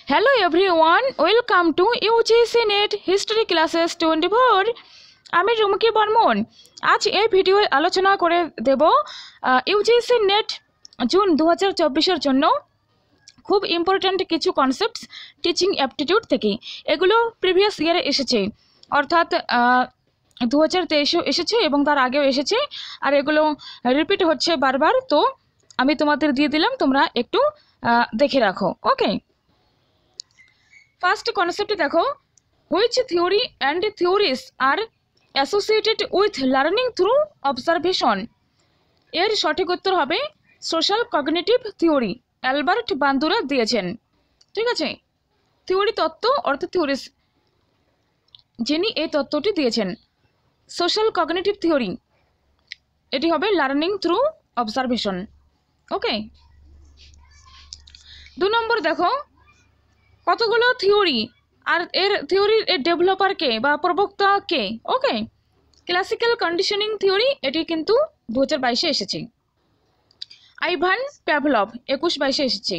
Hello everyone, welcome to UGC NET History Classes 24. আমি রুমকি বর্মন। আজ এই ভিডিওয়ে আলোচনা করে দেব ইউজিসি নেট জুন 2024 জন্য খুব ইম্পর্ট্যান্ট কিছু কনসেপ্টস টিচিং অ্যাপটিটিউড থেকে। এগুলো প্রিভিয়াস ইয়ারে এসেছে, অর্থাৎ 2023 এসেছে এবং তার আগেও এসেছে, আর এগুলো রিপিট হচ্ছে বারবার। তো আমি তোমাদের দিয়ে দিলাম, তোমরা একটু দেখে রাখো। ওকে, ফার্স্ট কনসেপ্ট দেখো, which theory and theories R associated with learning through observation. এর সঠিক উত্তর হবে social cognitive theory. Albert Bandura দিয়েছেন, ঠিক আছে। থিওরি তত্ত্ব অর্থাৎ থিওরিজ, যিনি এই তত্ত্বটি দিয়েছেন সোশ্যাল কগনিটিভ থিওরি, এটি হবে লার্নিং থ্রু অবজারভেশন। ওকে, 2 নম্বর দেখো, কতগুলো থিওরি আর এর থিওরির ডেভেলপার কে বা প্রবক্তা কে। ওকে, ক্লাসিক্যাল কন্ডিশনিং থিওরি, এটি কিন্তু 2022 এসেছে। আইভান প্যাভলভ 21-22 এসেছে।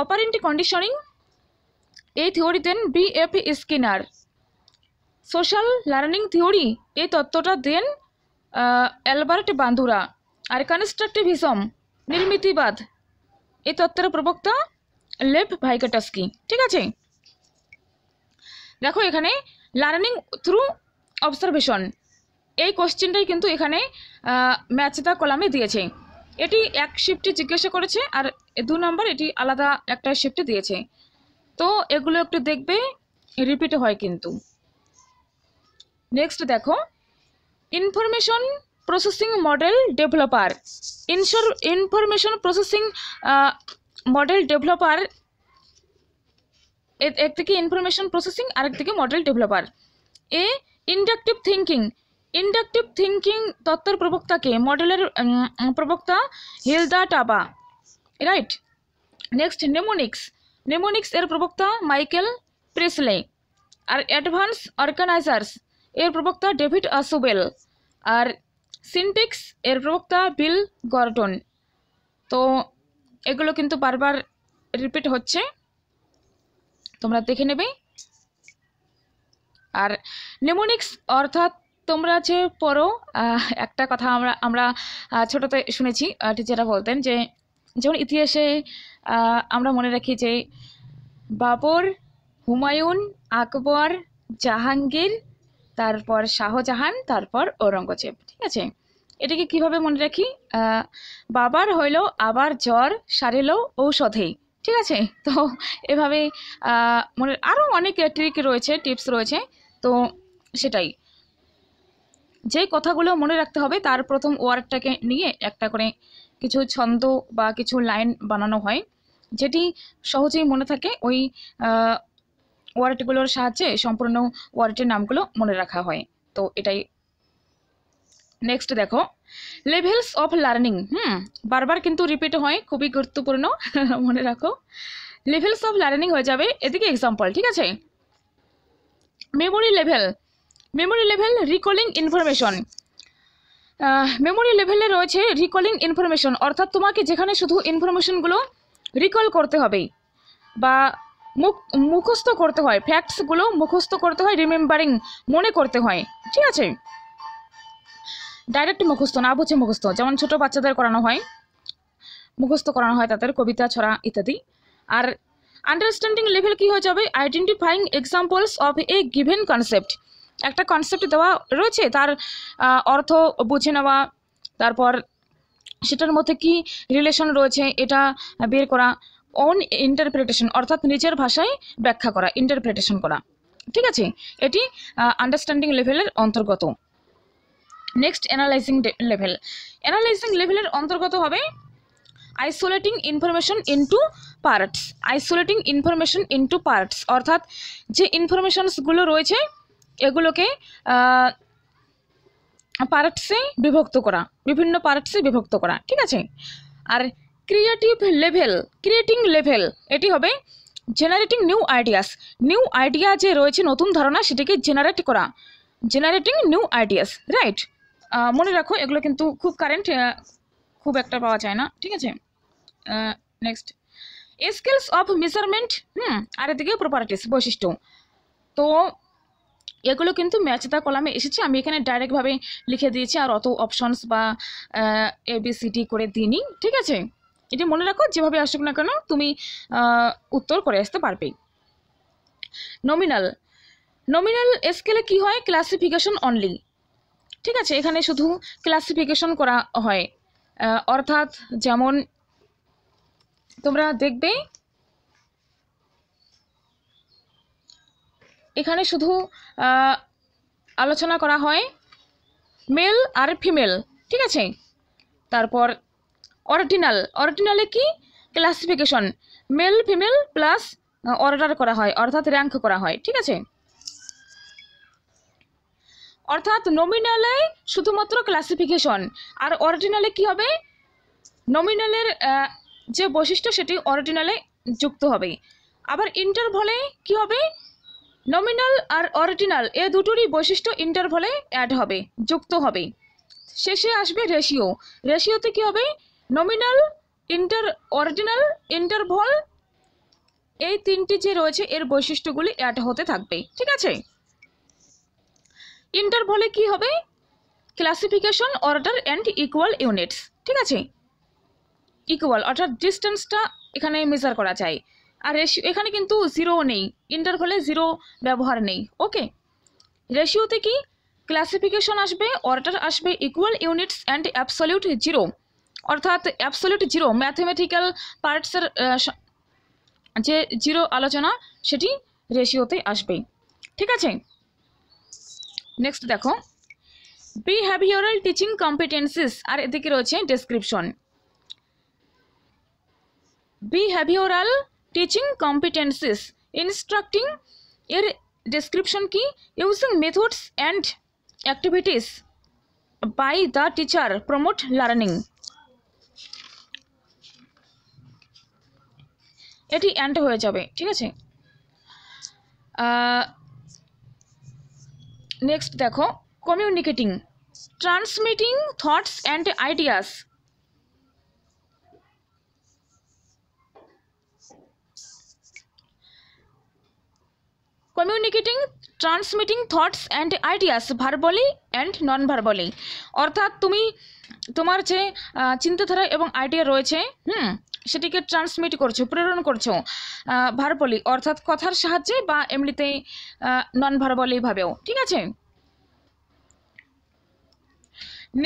অপারেন্ট কন্ডিশনিং, এই থিওরি দেন BF Skinner. Social learning theory, এই তত্ত্বটা দেন অ্যালবার্ট বান্দুরা। আর কনস্ট্রাকটিভিজম, নির্মিতিবাদ, এই তত্ত্বের প্রবক্তা লেভ ভাইকাটস্কি, ঠিক আছে। দেখো এখানে লার্নিং থ্রু অবজারভেশন, এই কোশ্চেনটাই কিন্তু এখানে ম্যাচ দ্য কলামে দিয়েছে। এটি এক শিফটে জিজ্ঞাসা করেছে, আর 2 নম্বর এটি আলাদা একটা শিফটে দিয়েছে। তো এগুলো একটু দেখবে, রিপিট হয় কিন্তু। নেক্সট দেখো, information processing model developer. Information processing model developer, একদিকে ইনফরমেশন প্রসেসিং আর একদিকে model developer. Inductive thinking, inductive thinking তত্ত্বের প্রবক্তাকে, মডেলের প্রবক্তা Hilda Taba, right. Next mnemonics, mnemonics এর প্রবক্তা মাইকেল প্রেসলে। আর অ্যাডভান্স অর্গানাইজার্স, এর প্রবক্তা ডেভিড আসুবেল। আর সিনটেক্স, এর প্রবক্তা বিল গর্ডন। তো এগুলো কিন্তু বারবার রিপিট হচ্ছে, তোমরা দেখে নেবে। আর নেমোনিক্স অর্থাৎ তোমরা যে পড়ো, একটা কথা আমরা ছোটতে শুনেছি, টিচাররা বলতেন যে, যেমন ইতিহাসে আমরা মনে রাখি যে বাবর, হুমায়ুন, আকবর, জাহাঙ্গীর, তারপর শাহজাহান, তারপর ঔরঙ্গজেব, ঠিক আছে। এটাকে কিভাবে মনে রাখি? বাবার হইল আবার জ্বর সারিল ঔষধে, ঠিক আছে। তো এভাবে মনে আরও অনেক ট্রিক রয়েছে, টিপস রয়েছে। তো সেটাই, যে কথাগুলো মনে রাখতে হবে তার প্রথম ওয়ার্ডটাকে নিয়ে একটা করে কিছু ছন্দ বা কিছু লাইন বানানো হয়, যেটি সহজেই মনে থাকে। ওই ওয়ার্ডগুলোর সাহায্যে সম্পূর্ণ ওয়ার্ডের নামগুলো মনে রাখা হয়। তো এটাই। নেক্সট দেখো, লেভেলস অফ লার্নিং। বারবার কিন্তু রিপিট হয়, খুবই গুরুত্বপূর্ণ, মনে রাখো। লেভেলস অফ লার্নিং হয়ে যাবে এদিকে এক্সাম্পল, ঠিক আছে। Memory level, memory level recalling information. Memory লেভেলে রয়েছে রিকলিং ইনফরমেশন, অর্থাৎ তোমাকে যেখানে শুধু ইনফরমেশনগুলো রিকল করতে হবে বা মুখস্থ করতে হয়, ফ্যাক্টসগুলো মুখস্থ করতে হয়, রিমেম্বারিং, মনে করতে হয়, ঠিক আছে। ডাইরেক্ট মুখস্থ না, বুঝে মুখস্থ, যেমন ছোট বাচ্চাদের করানো হয়, মুখস্থ করানো হয় তাদের কবিতা, ছড়া ইত্যাদি। আর আন্ডারস্ট্যান্ডিং লেভেল কি হয়ে যাবে? Identifying examples of a given concept. একটা কনসেপ্ট দেওয়া রয়েছে, তার অর্থ বুঝে নেওয়া, তারপর সেটার মধ্যে কি রিলেশন রয়েছে এটা বের করা। ওন ইন্টারপ্রিটেশন, অর্থাৎ নিজের ভাষায় ব্যাখ্যা করা, ইন্টারপ্রিটেশন করা, ঠিক আছে। এটি আন্ডারস্ট্যান্ডিং লেভেলের অন্তর্গত। Next analysing level. অ্যানালাইজিং লেভেলের অন্তর্গত হবে isolating information into parts. Isolating information into parts, অর্থাৎ যে ইনফরমেশনসগুলো রয়েছে এগুলোকে পার্টসে বিভক্ত করা, বিভিন্ন পার্টসে বিভক্ত করা, ঠিক আছে। আর ক্রিয়েটিভ লেভেল, ক্রিয়েটিং লেভেল, এটি হবে generating new ideas. New idea যে রয়েছে, নতুন ধারণা, সেটাকে জেনারেট করা, জেনারেটিং নিউ আইডিয়াস, রাইট। মনে রাখো এগুলো কিন্তু খুব কারেন্ট, খুব একটা পাওয়া যায় না, ঠিক আছে। নেক্সট স্কেলস অফ মেজারমেন্ট, আর এদিকে প্রপার্টিস, বৈশিষ্ট্য। তো এগুলো কিন্তু ম্যাচ দ্য কলামে এসেছে, আমি এখানে ডাইরেক্টভাবে লিখে দিয়েছি, আর অত অপশনস বা ABCD করে দিইনি, ঠিক আছে। এটি মনে রাখো, যেভাবে আসুক না কেন তুমি উত্তর করে আসতে পারবে। নমিনাল, নমিনাল স্কেলে কি হয়, ক্লাসিফিকেশন অনলি, ঠিক আছে। এখানে শুধু ক্লাসিফিকেশন করা হয়, অর্থাৎ যেমন তোমরা দেখবে এখানে শুধু আলোচনা করা হয় মেল আর ফিমেল, ঠিক আছে। তারপর অর্ডিনাল, অর্ডিনালে কি classification male female plus order করা হয়, অর্থাৎ র্যাঙ্ক করা হয়, ঠিক আছে। অর্থাৎ নমিনালে শুধুমাত্র ক্লাসিফিকেশন, আর অর্ডিনালে কি হবে, নমিনালের যে বৈশিষ্ট্য সেটি অর্ডিনালে যুক্ত হবে। আবার ইন্টারভলে কি হবে, নমিনাল আর অর্ডিনাল এ দুটোরই বৈশিষ্ট্য ইন্টারভলে অ্যাড হবে, যুক্ত হবে। শেষে আসবে রেশিও, রেশিওতে কি হবে, নমিনাল, অর্ডিনাল, ইন্টারভল, এই তিনটি যে রয়েছে এর বৈশিষ্ট্যগুলি অ্যাড হতে থাকবে, ঠিক আছে। ইন্টারভলে কি হবে, classification, order and equal units, ঠিক আছে। ইকুয়াল অর্থাৎ ডিস্টেন্সটা এখানে মেজার করা যায়, আর রেশিও এখানে কিন্তু জিরো নেই, ইন্টারভলে জিরো ব্যবহার নেই, ওকে। রেশিওতে কি ক্লাসিফিকেশন আসবে, অর্ডার আসবে, equal units and absolute zero, অর্থাৎ অ্যাবসলিউট জিরো ম্যাথমেটিক্যাল পার্টসের যে জিরো আলোচনা সেটি রেশিওতে আসবে, ঠিক আছে। নেক্সট দেখো, বিহেভিয়ারাল টিচিং কম্পিটেন্সিস, আর এদিকে রয়েছে description. Behavioural teaching competencies instructing, এর ডেসক্রিপশন কি, using methods and activities by the teacher promote learning, এটি অ্যান্ড হয়ে যাবে, ঠিক আছে। নেক্সট দেখো, communicating, transmitting thoughts and ideas, communicating, transmitting thoughts and ideas verbally and non verbally, অর্থাৎ তুমি তোমার যে চিন্তাধারা এবং আইডিয়া রয়েছে সেটিকে ট্রান্সমিট করছো, প্রেরণ করছো ভার্বালি অর্থাৎ কথার সাহায্যে, বা এমনিতে নন ভার্বালি ভাবেও, ঠিক আছে।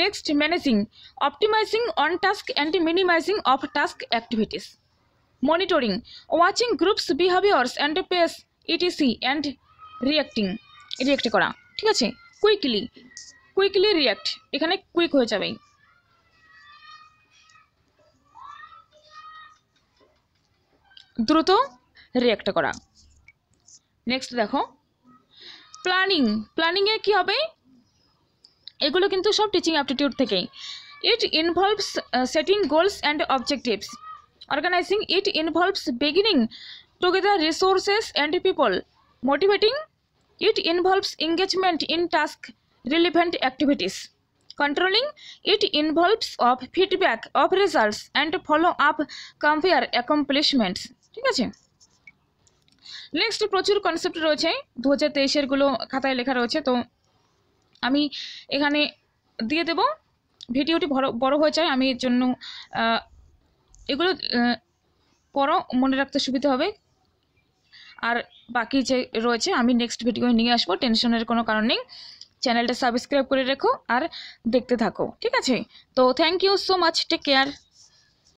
Next, managing, optimising on task and minimising of task activities, monitoring, watching groups behaviours and pace etc and react করা, ঠিক আছে। কুইকলি রিয়েক্ট, এখানে কুইক হয়ে যাবে, দ্রুত রিয়েক্ট করা। নেক্সট দেখো, প্ল্যানিংয়ে কি হবে, এগুলো কিন্তু সব টিচিং অ্যাপটিটিউড থেকেই। It involves setting goals and objectives, organising, it involves beginning together resources and people, motivating, it involves engagement in task relevant activities, controlling, it involves of feedback of results and follow up compare accomplishments, ঠিক আছে। Next প্রচুর concept রয়েছে, 2023-এরগুলো খাতায় লেখা রয়েছে, তো আমি এখানে দিয়ে দেব, ভিডিওটি বড় হয়ে যায়, আমি এর জন্য এগুলো পড়ো, মনে রাখতে সুবিধা হবে। আর বাকি যে রয়েছে আমি নেক্সট ভিডিও নিয়ে আসবো, টেনশনের কোনো কারণ নেই। চ্যানেলটা সাবস্ক্রাইব করে রেখো আর দেখতে থাকো, ঠিক আছে। তো thank you so much, take care.